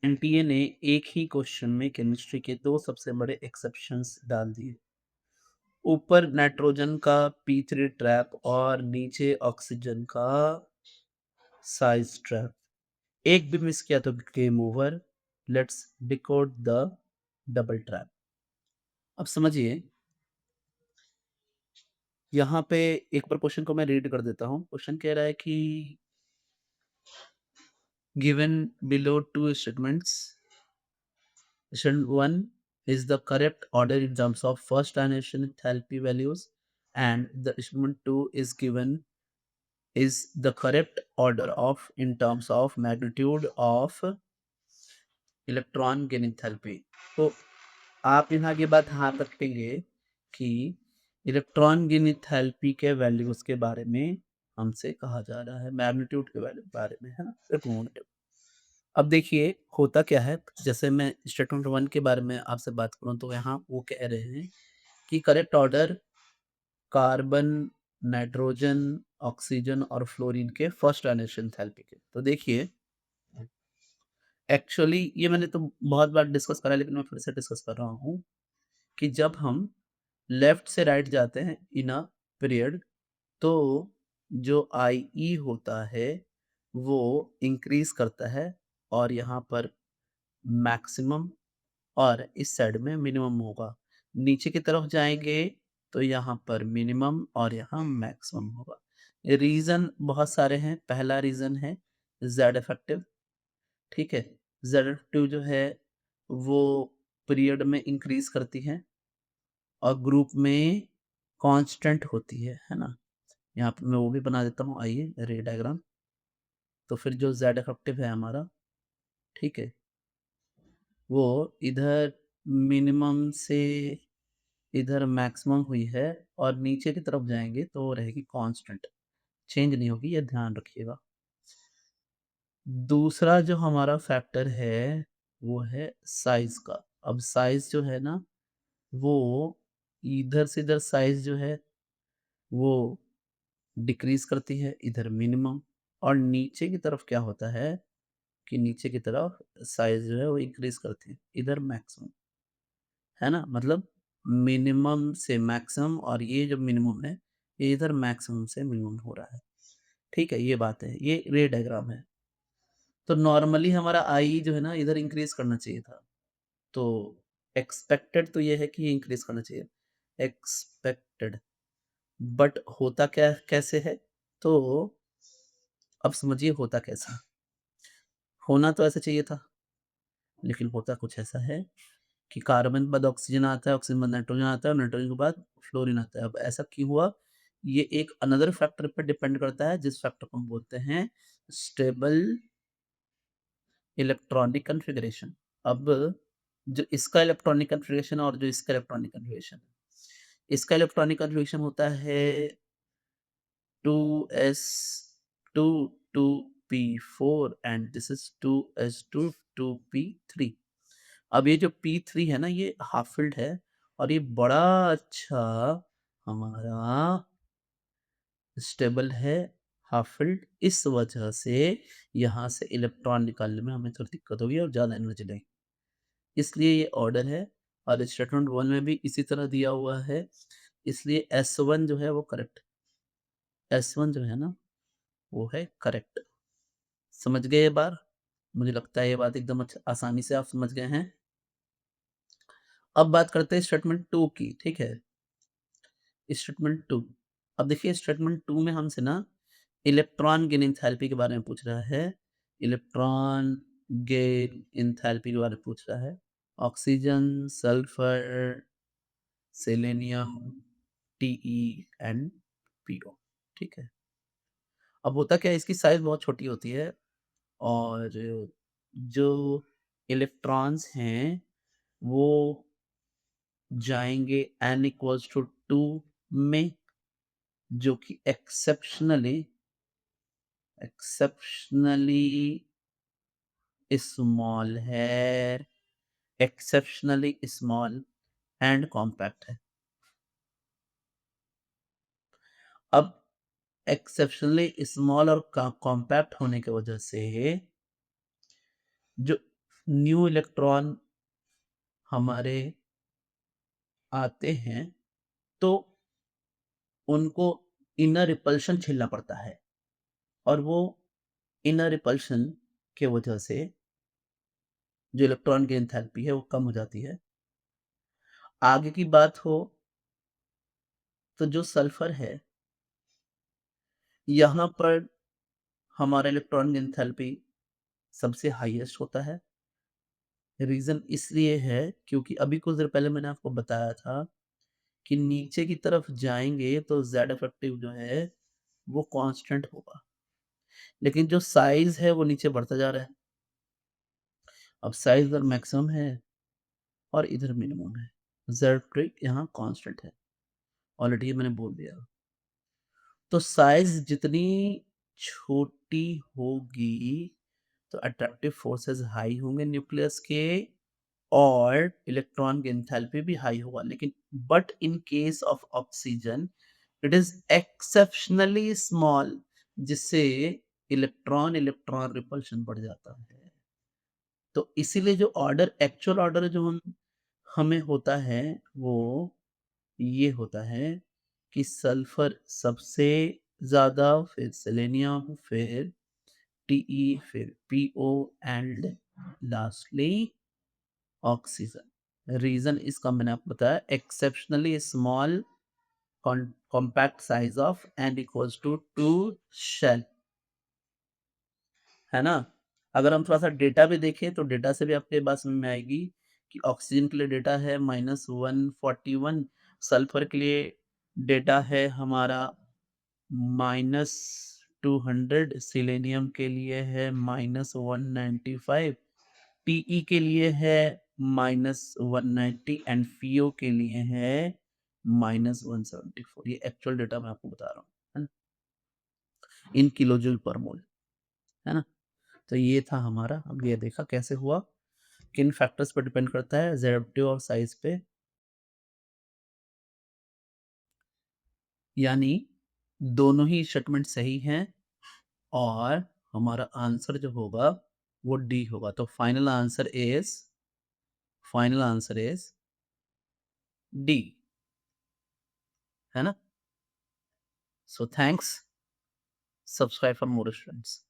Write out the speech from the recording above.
NTA ने एक ही question में केमिस्ट्री के 2 सबसे बड़े एक्सेप्शंस डाल दिए। ऊपर नाइट्रोजन का P3 ट्रैप और नीचे ऑक्सीजन का साइज ट्रैप। एक भी मिस किया तो game over. Let's decode the double trap. अब समझिए, यहाँ पे एक बार क्वेश्चन को मैं रीड कर देता हूँ। क्वेश्चन कह रहा है कि given below 2 statements, statement 1 is the correct order in terms of first ionization enthalpy values, and the statement 2 is given is the correct order of in terms of magnitude of electron gain enthalpy. तो आप यहाँ की बात हाँ रखेंगे कि electron gain enthalpy के values के बारे में हमसे कहा जा रहा है, मैग्नीट्यूड के वैल्यू बारे में, है ना। अब देखिए होता क्या है, जैसे मैं स्टेटमेंट वन के बारे में आपसे बात करूं तो यहाँ वो कह रहे हैं कि correct order carbon, nitrogen, oxygen और फ्लोरीन के फर्स्ट आयनेशन एंथैल्पी के। तो देखिए, एक्चुअली ये मैंने तो बहुत बार डिस्कस करा है, लेकिन मैं फिर से डिस्कस कर रहा हूँ कि जब हम लेफ्ट से राइट जाते हैं इन अ पीरियड, तो जो आई होता है वो इंक्रीज करता है, और यहाँ पर मैक्सिमम और इस साइड में मिनिमम होगा। नीचे की तरफ जाएंगे तो यहाँ पर मिनिमम और यहाँ मैक्सिमम होगा। रीज़न बहुत सारे हैं। पहला रीज़न है जेड इफेक्टिव, ठीक है। जेड इफेक्टिव जो है वो पीरियड में इंक्रीज करती है और ग्रुप में कांस्टेंट होती है ना। यहाँ पे मैं वो भी बना देता हूँ, आइए रे डायग्राम। तो फिर जो जेड इफेक्टिव है हमारा, ठीक है, वो इधर मिनिमम से इधर मैक्सिमम हुई है, और नीचे की तरफ जाएंगे तो वो रहेगी कांस्टेंट, चेंज नहीं होगी, ये ध्यान रखिएगा। दूसरा जो हमारा फैक्टर है वो है साइज का। अब साइज जो है ना, वो इधर से इधर साइज जो है वो डिक्रीज करती है, इधर मिनिमम। और नीचे की तरफ क्या होता है कि नीचे की तरफ साइज जो है वो इंक्रीज करती है, इधर मैक्सिमम, है ना। मतलब मिनिमम से मैक्सिमम, और ये जो मिनिमम है ये इधर मैक्सिमम से मिनिमम हो रहा है, ठीक है। ये बात है, ये रे डायग्राम है। तो नॉर्मली हमारा आई जो है ना इधर इंक्रीज करना चाहिए था, तो एक्सपेक्टेड तो ये है कि ये इंक्रीज करना चाहिए, एक्सपेक्टेड। बट होता क्या कैसे है, तो अब समझिए होता कैसा। होना तो ऐसा चाहिए था, लेकिन होता कुछ ऐसा है कि कार्बन के बाद ऑक्सीजन आता है, ऑक्सीजन के बाद नाइट्रोजन आता है, और नाइट्रोजन के बाद फ्लोरीन आता है। अब ऐसा क्यों हुआ, ये एक अनदर फैक्टर पर डिपेंड करता है, जिस फैक्टर को हम बोलते हैं स्टेबल इलेक्ट्रॉनिक कन्फिगरेशन। अब जो इसका इलेक्ट्रॉनिक कन्फिगरेशन और जो इसका इलेक्ट्रॉनिक कन्फिगरेशन, इसका इलेक्ट्रॉनिक कन्फिगरेशन होता है 2s2 2p4 and this is 2s2 2p3। अब ये जो P3 है ना, ये हाफ फिल्ड है, और ये बड़ा अच्छा हमारा स्टेबल है, हाफ फिल्ड। इस वजह से यहाँ से इलेक्ट्रॉन निकालने में हमें थोड़ी दिक्कत होगी और ज़्यादा एनर्जी लगेगी, इसलिए ये ऑर्डर है। और स्टेटमेंट वन में भी इसी तरह दिया हुआ है, इसलिए S1 जो है वो करेक्ट, S1 जो है ना वो है करेक्ट। समझ गए ये बार? मुझे लगता है ये बात एकदम अच्छा आसानी से आप समझ गए हैं। अब बात करते हैं स्टेटमेंट टू की, ठीक है। स्टेटमेंट टू, अब देखिए स्टेटमेंट टू में हमसे ना इलेक्ट्रॉन गेन एंथैल्पी के बारे में पूछ रहा है, इलेक्ट्रॉन गेन एंथैल्पी के बारे में पूछ रहा है। Oxygen, sulphur, selenium, T and PO, ठीक है। अब होता क्या है, इसकी साइज बहुत छोटी होती है, और जो इलेक्ट्रॉन्स हैं वो जाएंगे n इक्वल्स टू 2 में, जो कि एक्सेप्शनली एक्सेप्शनली स्मॉल है, एक्सेप्शनली स्मॉल एंड कॉम्पैक्ट है। अब एक्सेप्शनली स्मॉल और कॉम्पैक्ट होने की वजह से जो न्यू इलेक्ट्रॉन हमारे आते हैं तो उनको इनर रिपल्शन झेलना पड़ता है और वो इनर रिपल्शन के वजह से जो इलेक्ट्रॉन की एंथैल्पी है वो कम हो जाती है। आगे की बात हो तो जो सल्फर है, यहाँ पर हमारा इलेक्ट्रॉन की एंथैल्पी सबसे हाईएस्ट होता है। रीज़न इसलिए है क्योंकि अभी कुछ देर पहले मैंने आपको बताया था कि नीचे की तरफ जाएँगे तो ज़ेड इफेक्टिव जो है वो कांस्टेंट होगा। लेकिन जो साइज़ है वो नीचे बढ़ता जा रहा है। अब साइज़ इधर मैक्सिमम है और इधर मिनिमम है। ज़ेड ट्रिक यहाँ कांस्टेंट है। ऑलरेडी ये मैंने बोल दिया। तो साइज़ जितनी छोटी होगी तो अट्रैक्टिव फोर्सेस हाई होंगे न्यूक्लियस के और इलेक्ट्रॉन की एंथैल्पी भी हाई होगा। लेकिन but in case of oxygen it is exceptionally small, जिससे इलेक्ट्रॉन इलेक्ट्रॉन रिपल्शन बढ़ जाता है। तो इसीलिए जो ऑर्डर एक्चुअल ऑर्डर जो हमें होता है वो ये होता है कि सल्फर सबसे ज्यादा, फिर सेलेनियम, फिर टीई, फिर PO and lastly oxygen. Reason इसका मैंने आपको बताया, exceptionally small compact size of N equals to 2 shell, है ना। अगर हम थोड़ा सा डेटा भी देखें तो डेटा से भी आपके बात समझ में आएगी कि ऑक्सीजन के लिए डेटा है -141, सल्फर के लिए डेटा है हमारा -200, सिलेनियम के लिए है -195, टीई के लिए है -190 एंड पीओ के लिए है -174। ये एक्चुअल डेटा मैं आपको बता रहा हूँ, है ना, इन किलोजूल पर मोल, है ना। तो ये था हमारा, अब ये देखा कैसे हुआ, किन फैक्टर्स पर डिपेंड करता है, जेड और साइज पे, यानी दोनों ही स्टेटमेंट सही हैं और हमारा आंसर जो होगा वो डी होगा। तो फाइनल आंसर इज डी, है ना। So thanks, subscribe for more students.